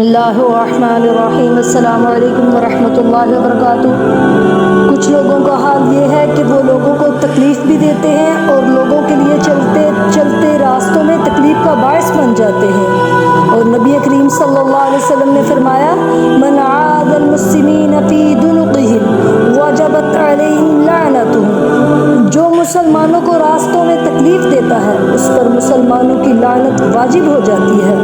اللہ الرحمن الرحیم۔ السلام علیکم ورحمۃ اللہ وبرکاتہ۔ کچھ لوگوں کا حال یہ ہے کہ وہ لوگوں کو تکلیف بھی دیتے ہیں اور لوگوں کے لیے چلتے چلتے راستوں میں تکلیف کا باعث بن جاتے ہیں، اور نبی کریم صلی اللہ علیہ وسلم نے فرمایا من عاد المسلمین فی دنقہم وجبت علیہم لعنتہم، جو مسلمانوں کو راستوں میں تکلیف دیتا ہے اس پر مسلمانوں کی لعنت واجب ہو جاتی ہے۔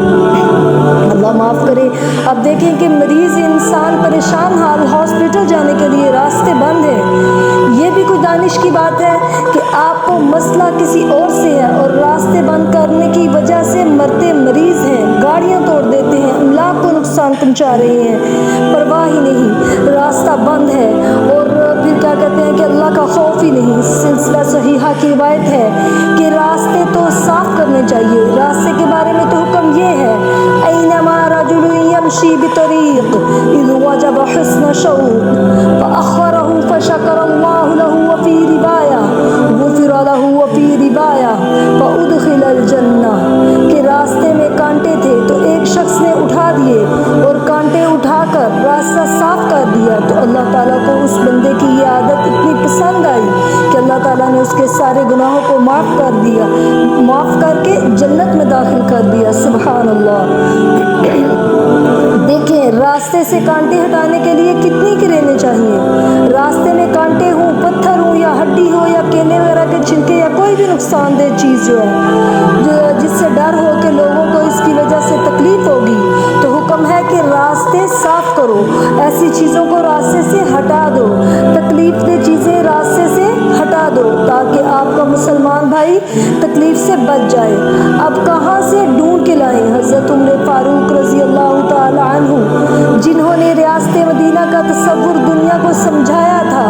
اللہ معاف کرے۔ اب دیکھیں کہ مریض انسان پریشان حال ہاسپٹل جانے کے لیے راستے بند ہیں۔ یہ بھی کوئی دانش کی بات ہے کہ آپ کو مسئلہ کسی اور سے ہے اور راستے بند کرنے کی وجہ سے مرتے مریض ہیں، گاڑیاں توڑ دیتے ہیں، املاک کو نقصان پہنچا رہے ہیں، پرواہ ہی نہیں، راستہ بند ہے، اور پھر کیا کہتے ہیں کہ اللہ کا خوف ہی نہیں۔ سلسلہ صحیحہ کی روایت ہے کہ راستے تو صاف کرنے چاہیے۔ راستے کے بارے میں تو حکم یہ ہے اینما رجل یمشی بطریق اذ وجب حسن شوق فاخرہ فشکر اللہ لہ وفی روایہ غفر لہ وفی روایہ فادخل الجنہ، کہ راستے میں کانٹے تھے تو ایک شخص نے اٹھا دیے اور کانٹے اٹھا کر راستہ صاف کر دیا تو اللہ تعالیٰ کو اس بندے کی یہ عادت اتنی پسند آئی کہ اللہ تعالیٰ نے اس کے سارے گناہوں کو معاف کر دیا، معاف کر کے جنت میں داخل کر دیا۔ سبحان اللہ۔ دیکھیں راستے سے کانٹے ہٹانے کے لیے کتنی کرینے چاہیے۔ راستے میں کانٹے ہوں، پتھر ہوں یا ہڈی ہو یا کیلے وغیرہ کے چھلکے یا کوئی بھی نقصان دہ چیز جو ہے جس سے ڈر ہو کہ لوگوں کو اس کی وجہ سے تکلیف ہوگی، تو حکم ہے کہ راستے صاف کرو، ایسی چیزوں کو راستے سے ہٹا دو، تکلیف دہ چیزیں راستے سے ہٹا دو تاکہ آپ کا مسلمان بھائی تکلیف سے بچ جائے۔ اب کہاں سے ڈھونڈ کے لائیں؟ حضرت عمر فاروق رضی اللہ تعالی عنہ، جنہوں نے ریاست مدینہ کا تصور دنیا کو سمجھایا تھا،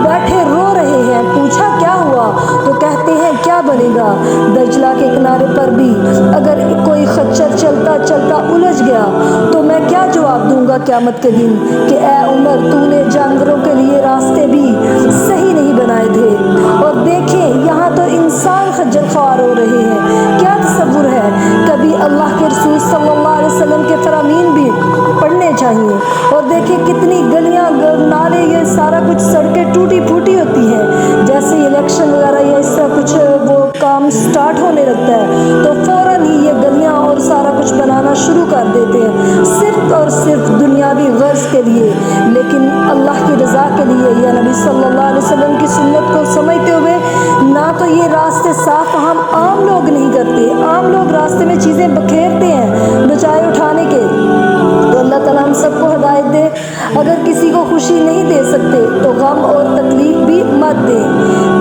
بیٹھے رو رہے ہیں۔ پوچھا کیا ہوا؟ تو کہتے ہیں کیا بنے گا؟ دجلہ کے کنارے پر بھی اگر کوئی خچر چلتا چلتا الجھ گیا تو میں کیا جواب دوں گا قیامت کے دن کہ اے عمر تو نے جانوروں کے لیے راستے بھی صحیح نہیں بنائے تھے۔ اور دیکھیں یہاں تو انسان خجل خوار ہو رہے ہیں۔ کیا تصور ہے؟ کبھی اللہ کے رسول صلی اللہ علیہ وسلم کے فرامین بھی پڑھنے چاہیے۔ اور دیکھیں کتنی گلیاں نالے یہ سارا کچھ سڑکیں ٹوٹی پھوٹی ہوتی ہیں، جیسے الیکشن وغیرہ یا اس طرح کچھ وہ کام سٹارٹ ہونے لگتا ہے تو فوراً ہی یہ گلیاں اور سارا کچھ بنانا شروع کر دیتے ہیں، صرف اور صرف دنیاوی غرض کے لیے، لیکن اللہ کی رضا کے لیے یا نبی صلی اللہ علیہ وسلم کی سنت کو سمجھتے ہوئے نہ تو یہ راستے صاف ہم عام لوگ نہیں کرتے۔ عام لوگ راستے میں چیزیں بکھیرتے ہیں بچائے اٹھانے کے، تو اللہ تعالیٰ ہم سب کو ہدایت دے۔ اگر کسی کو خوشی نہیں دے سکتے تو غم اور تکلیف بھی مت دیں۔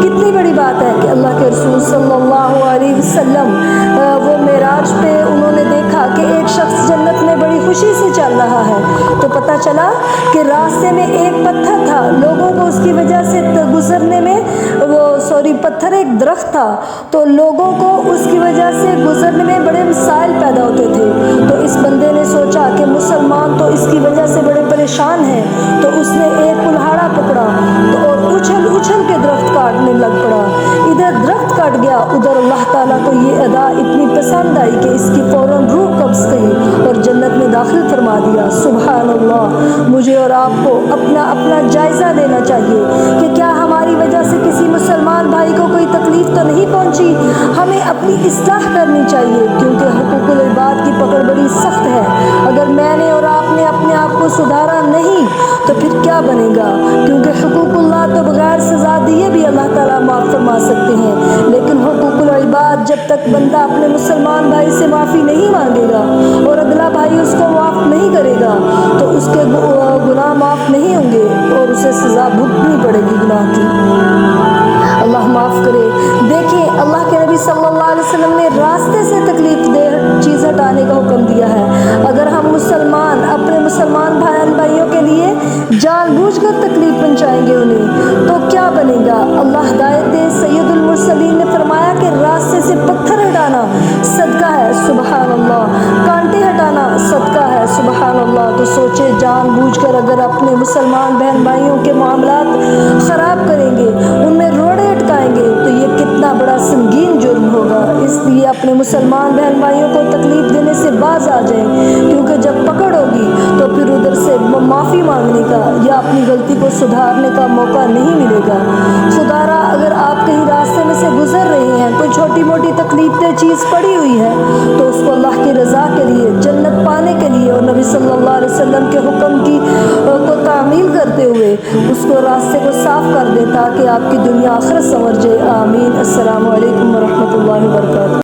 کتنی بڑی بات ہے کہ اللہ کے رسول صلی اللہ علیہ وسلم وہ معراج پہ انہوں نے دیکھا کہ ایک شخص جنت میں بڑی خوشی سے چل رہا ہے، تو پتہ چلا کہ راستے میں ایک پتھر تھا، لوگوں کو اس کی وجہ سے گزرنے میں پتھر ایک درخت تھا تو لوگوں کو اس کی وجہ سے گزرنے میں بڑے مسائل پیدا ہوتے تھے۔ تو اس بندے نے سوچا کہ مسلمان تو اس کی وجہ سے بڑے پریشان ہیں، تو اس نے ایک کلہاڑا پکڑا اور اچھل اچھل کے درخت کاٹنے لگ پڑا۔ ادھر درخت کٹ گیا، ادھر اللہ تعالیٰ کو یہ ادا اتنی پسند آئی کہ اس کی فوراً روح قبض کی اور جنت میں داخل فرما دیا۔ سبحان اللہ۔ مجھے اور آپ کو اپنا جائزہ لینا چاہیے کہ کیا ہماری وجہ سے کسی مسلمان بھائی کو کوئی تکلیف تو نہیں پہنچی۔ ہمیں اپنی اصلاح کرنی چاہیے کیونکہ حقوق العباد کی پکڑ بڑی سخت ہے۔ اگر میں نے اور آپ نے اپنے آپ کو سدھارا نہیں تو پھر کیا بنے گا؟ کیونکہ حقوق اللہ تو بغیر سزا دیے بھی اللہ تعالیٰ معاف فرما سکتے ہیں، لیکن حقوق العباد جب تک بندہ اپنے مسلمان بھائی سے معافی نہیں مانگے گا اور اگلا بھائی اس کو معاف نہیں کرے گا تو اس کے گناہ معاف نہیں ہوں گے اور اسے سزا بھگتنی پڑے گی گناہ کی۔ اللہ معاف کرے۔ دیکھیں اللہ کے نبی صلی اللہ علیہ وسلم نے راستے سے تکلیف دہ چیز ہٹانے کا حکم دیا ہے۔ اگر ہم مسلمان اپنے مسلمان بھائیوں کے لیے جان بوجھ کر تکلیف پہنچائیں گے انہیں تو کیا بنے گا؟ اللہ ہدایت دے۔ سید المرسلین نے فرمایا کہ راستے سے پتھر ہٹانا صدقہ ہے، سبحان اللہ، کانٹے ہٹانا صدقہ ہے، سبحان اللہ۔ تو سوچے جان بوجھ کر اگر اپنے مسلمان بہن بھائیوں کے معاملات خراب کریں گے، ان میں روڑے اٹکائیں گے تو یہ کتنا بڑا سنگین جرم ہوگا۔ اس لیے اپنے مسلمان بہن بھائیوں کو تکلیف دینے سے باز آ جائیں، کیونکہ کہ جب پکڑ ہوگی تو پھر ادھر سے معافی مانگنے کا یا اپنی غلطی کو سدھارنے کا موقع نہیں ملے گا۔ خدارا اگر آپ کہیں راستے میں سے گزر رہے ہیں، کوئی چھوٹی موٹی تکلیف دہ چیز پڑی ہوئی ہے تو اس کو اللہ کی رضا کے لیے، جنت پانے کے لیے اور نبی صلی اللہ علیہ وسلم کے حکم کو تعمیل کرتے ہوئے اس کو راستے کو صاف کر دیں تاکہ آپ کی دنیا آخرت سنور جائے۔ آمین۔ السلام علیکم ورحمۃ اللہ وبرکاتہ۔